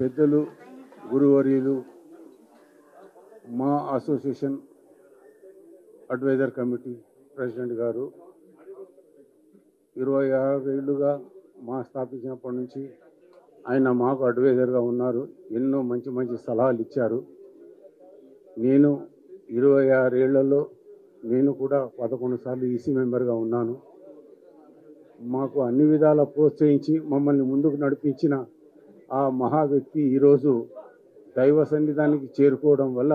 పెద్దలు గురువర్యులు మా association advisor committee president గారు 26 ఏళ్ళుగా మా స్థాపించినప్పటి నుంచి ఆయన మాకు అడ్వైజర్గా ఉన్నారు. ఎన్నో మంచి మంచి సలహాలు ఇచ్చారు. నేను 26 ఏళ్లలో నేను కూడా 11 సార్లు ఈసీ మెంబర్గా ఉన్నాను. మాకు అన్ని విధాల ప్రోత్సహించి మమ్మల్ని ముందుకు నడిపించిన ఆ మహా వ్యక్తి ఈరోజు దైవ సన్నిధానికి చేరుకోవడం వల్ల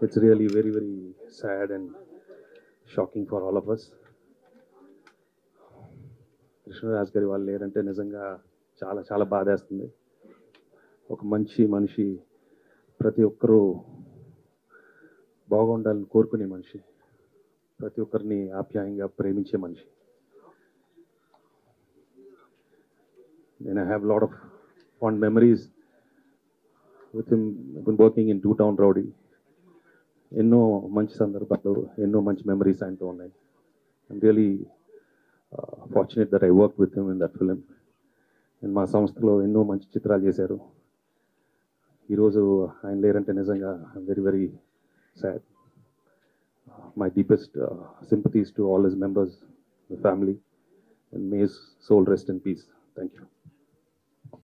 it's really very sad and shocking for all of us. Krishnaraj గారి వాళ్ళు లేరంటే నిజంగా చాలా చాలా బాధేస్తుంది. ఒక మంచి మనిషి, ప్రతి ఒక్కరూ బాగుండాలని కోరుకునే మనిషి, ప్రతి ఒక్కరిని ఆప్యాయంగా ప్రేమించే మనిషి. And I have a lot of fond memories with him. I've been working in Two Town Rowdy. ఎన్నో మంచి సందర్భాలు, ఎన్నో మంచి మెమరీస్ ఆయనతో ఉన్నాయి. I'm really fortunate that I worked with him in that film. And మా సంస్థలో ఎన్నో మంచి చిత్రాలు చేశారు. ఈరోజు ఆయన లేరంటే నిజంగా very sad. My deepest sympathies to all his members, the family, and may his soul rest in peace. Thank you.